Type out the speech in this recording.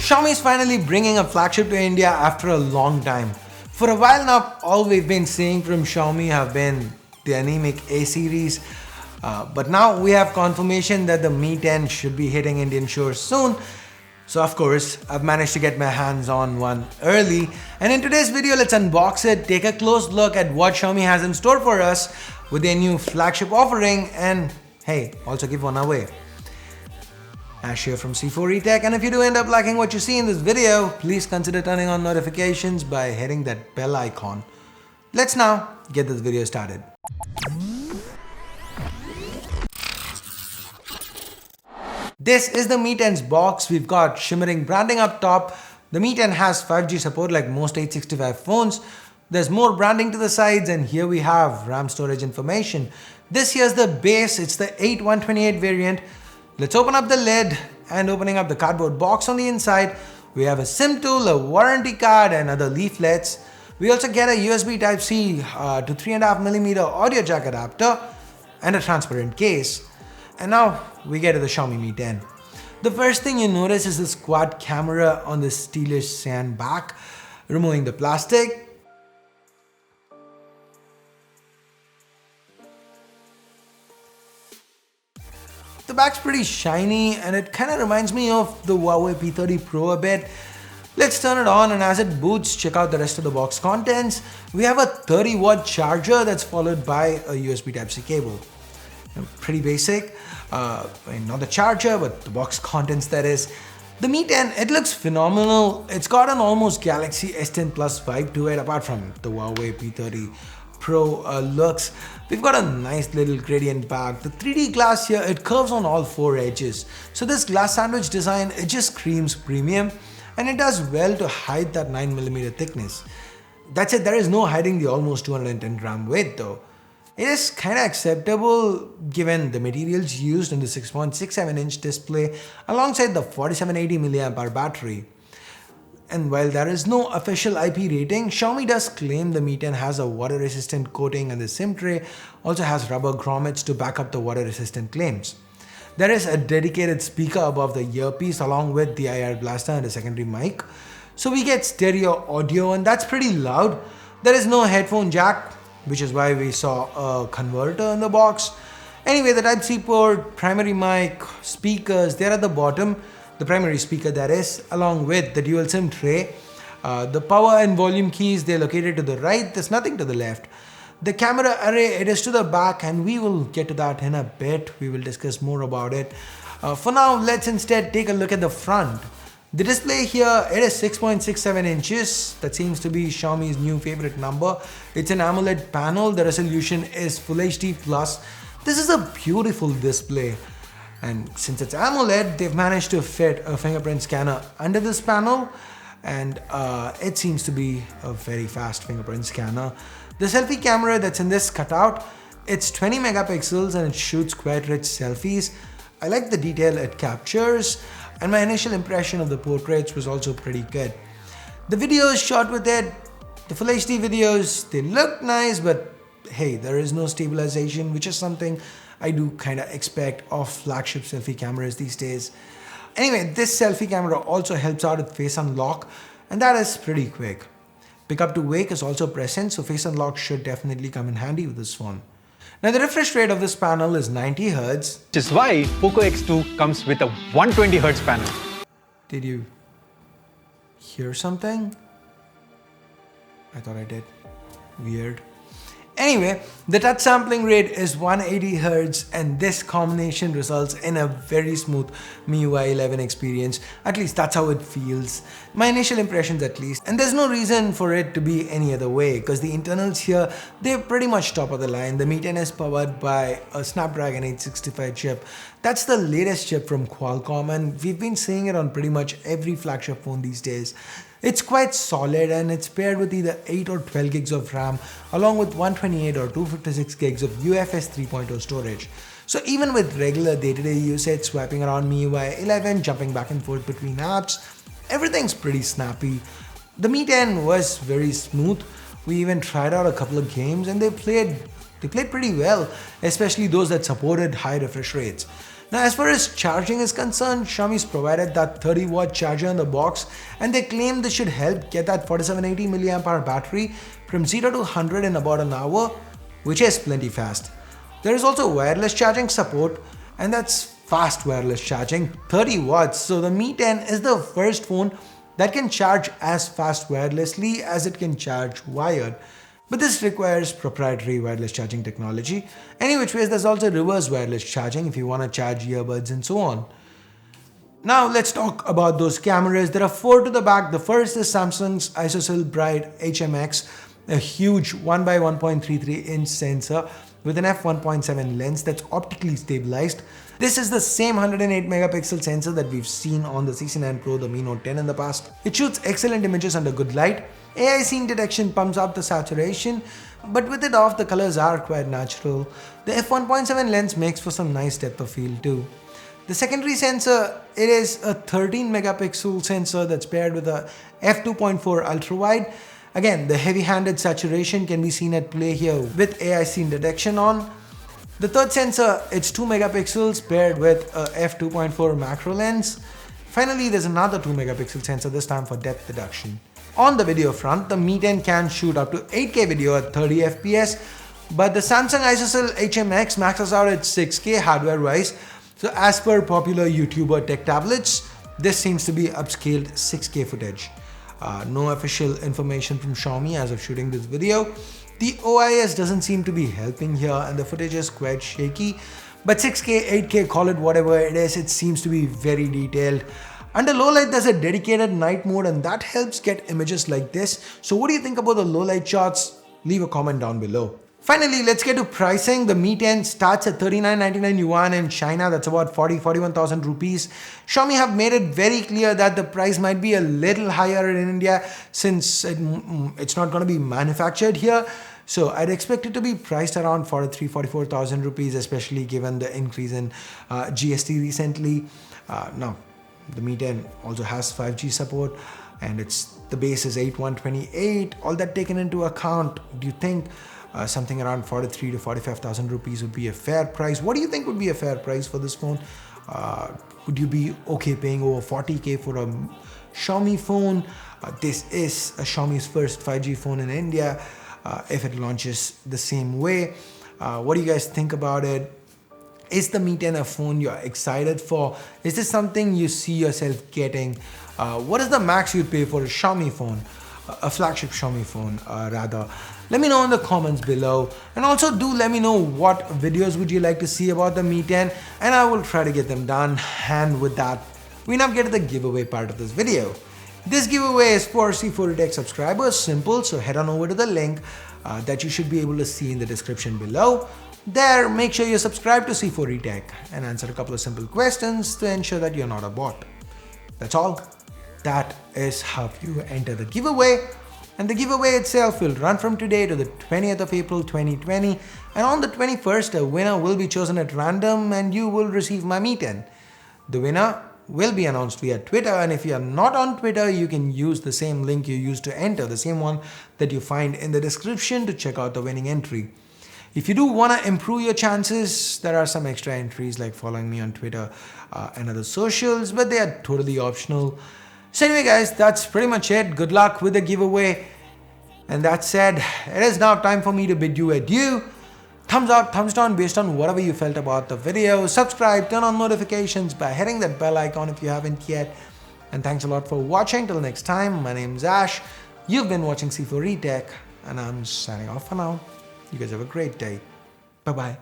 Xiaomi is finally bringing a flagship to India after a long time. For a while now, all we've been seeing from Xiaomi have been the anemic A series, but now we have confirmation that the Mi 10 should be hitting Indian shores soon. So of course, I've managed to get my hands on one early, and in today's video, let's unbox it, take a close look at what Xiaomi has in store for us with their new flagship offering, and hey, also give one away. Ash here from C4 eTech, and if you do end up liking what you see in this video, please consider turning on notifications by hitting that bell icon. Let's now get this video started. This is the Mi 10's box. We've got shimmering branding up top. The Mi 10 has 5G support like most 865 phones. There's more branding to the sides, and here we have RAM storage information. This here's the base, it's the 8128 variant. Let's open up the lid, and opening up the cardboard box on the inside, we have a SIM tool, a warranty card, and other leaflets. We also get a USB Type-C to 3.5mm audio jack adapter and a transparent case. And now we get to the Xiaomi Mi 10. The first thing you notice is this quad camera on the stylish sand back. Removing the plastic, the back's pretty shiny and it kind of reminds me of the Huawei P30 Pro a bit. Let's turn it on, and as it boots, check out the rest of the box contents. We have a 30-watt charger that's followed by a USB Type-C cable. Pretty basic, not the charger, but the box contents that is. The Mi 10, it looks phenomenal. It's got an almost Galaxy S10 Plus vibe to it, apart from the Huawei P30 Pro looks. We've got a nice little gradient back. The 3D glass here, it curves on all four edges. So this glass sandwich design, it just screams premium, and it does well to hide that 9mm thickness. That's it, there is no hiding the almost 210 gram weight though. It is kind of acceptable given the materials used in the 6.67-inch display alongside the 4780 mAh battery. And while there is no official IP rating, Xiaomi does claim the Mi 10 has a water-resistant coating, and the SIM tray also has rubber grommets to back up the water-resistant claims. There is a dedicated speaker above the earpiece along with the IR blaster and a secondary mic. So we get stereo audio, and that's pretty loud. There is no headphone jack, which is why we saw a converter in the box. Anyway, the Type-C port, primary mic, speakers, they're at the bottom. The primary speaker that is, along with the dual SIM tray. The power and volume keys, they're located to the right, there's nothing to the left. The camera array, it is to the back, and we will get to that in a bit. We will discuss more about it. For now, let's instead take a look at the front. The display here, it is 6.67 inches. That seems to be Xiaomi's new favorite number. It's an AMOLED panel. The resolution is Full HD+. This is a beautiful display. And since it's AMOLED, they've managed to fit a fingerprint scanner under this panel, and it seems to be a very fast fingerprint scanner. The selfie camera that's in this cutout, it's 20 megapixels and it shoots quite rich selfies. I like the detail it captures, and my initial impression of the portraits was also pretty good. The videos shot with it, the Full HD videos, they look nice, but hey, there is no stabilization, which is something I do kind of expect of flagship selfie cameras these days. Anyway, this selfie camera also helps out with face unlock, and that is pretty quick. Pick up to wake is also present, so face unlock should definitely come in handy with this phone. Now the refresh rate of this panel is 90 Hz. Which is why Poco X2 comes with a 120 Hz panel. Did you hear something? I thought I did. Weird. Anyway, the touch sampling rate is 180 Hz, and this combination results in a very smooth MIUI 11 experience. At least that's how it feels. My initial impressions at least. And there's no reason for it to be any other way, because the internals here, they're pretty much top of the line. The Mi 10 is powered by a Snapdragon 865 chip. That's the latest chip from Qualcomm, and we've been seeing it on pretty much every flagship phone these days. It's quite solid, and it's paired with either 8 or 12 gigs of RAM along with 128 or 256 gigs of UFS 3.0 storage. So even with regular day-to-day usage, swiping around MIUI 11, jumping back and forth between apps, everything's pretty snappy. The Mi 10 was very smooth. We even tried out a couple of games, and they played pretty well, especially those that supported high refresh rates. Now, as far as charging is concerned, Xiaomi's provided that 30-watt charger in the box, and they claim this should help get that 4780 mAh battery from 0 to 100 in about an hour, which is plenty fast. There is also wireless charging support, and that's fast wireless charging, 30 watts. So the Mi 10 is the first phone that can charge as fast wirelessly as it can charge wired. But this requires proprietary wireless charging technology. Any which ways, there's also reverse wireless charging if you want to charge earbuds and so on. Now let's talk about those cameras. There are 4 to the back. The first is Samsung's ISOCELL Bright HMX, a huge 1x1.33 inch sensor with an f1.7 lens that's optically stabilized. This is the same 108 megapixel sensor that we've seen on the CC9 Pro, the Mi Note 10 in the past. It shoots excellent images under good light. AI scene detection pumps up the saturation, but with it off, the colors are quite natural. The f1.7 lens makes for some nice depth of field too. The secondary sensor, it is a 13 megapixel sensor that's paired with a f2.4 ultra wide. Again, the heavy-handed saturation can be seen at play here with AI scene detection on. The third sensor, it's 2 megapixels paired with a f2.4 macro lens. Finally, there's another 2 megapixel sensor, this time for depth reduction. On the video front, the Mi 10 can shoot up to 8K video at 30 FPS, but the Samsung ISOCELL HMX maxes out at 6K hardware-wise. So as per popular YouTuber tech tablets, this seems to be upscaled 6K footage. No official information from Xiaomi as of shooting this video. The OIS doesn't seem to be helping here and the footage is quite shaky. But 6K, 8K, call it whatever it is, it seems to be very detailed. Under low light, there's a dedicated night mode and that helps get images like this. So what do you think about the low light shots? Leave a comment down below. Finally, let's get to pricing. The Mi 10 starts at 39.99 yuan in China, that's about 41,000 rupees. Xiaomi have made it very clear that the price might be a little higher in India since it's not going to be manufactured here. So I'd expect it to be priced around 44,000 rupees, especially given the increase in GST recently. Now, the Mi 10 also has 5G support and the base is 8128. All that taken into account, do you think something around 43 to 45,000 rupees would be a fair price? What do you think would be a fair price for this phone? Would you be okay paying over 40K for a Xiaomi phone? This is a Xiaomi's first 5G phone in India if it launches the same way. What do you guys think about it? Is the Mi 10 a phone you're excited for? Is this something you see yourself getting? What is the max you'd pay for a Xiaomi phone? A flagship Xiaomi phone rather. Let me know in the comments below, and also do let me know what videos would you like to see about the Mi 10 and I will try to get them done. And with that, we now get to the giveaway part of this video. This giveaway is for C4 Tech subscribers, simple, so head on over to the link that you should be able to see in the description below. There, make sure you subscribe to C4 Tech and answer a couple of simple questions to ensure that you're not a bot. That's all. That is how you enter the giveaway. And the giveaway itself will run from today to the 20th of April 2020. And on the 21st, a winner will be chosen at random and you will receive my Mi 10. The winner will be announced via Twitter, and if you are not on Twitter, you can use the same link you used to enter, the same one that you find in the description to check out the winning entry. If you do want to improve your chances, there are some extra entries like following me on Twitter and other socials, but they are totally optional. So anyway guys, that's pretty much it. Good luck with the giveaway. And that said, it is now time for me to bid you adieu. Thumbs up, thumbs down based on whatever you felt about the video. Subscribe, turn on notifications by hitting that bell icon if you haven't yet. And thanks a lot for watching. Till next time, my name's Ash. You've been watching C4 Tech and I'm signing off for now. You guys have a great day. Bye-bye.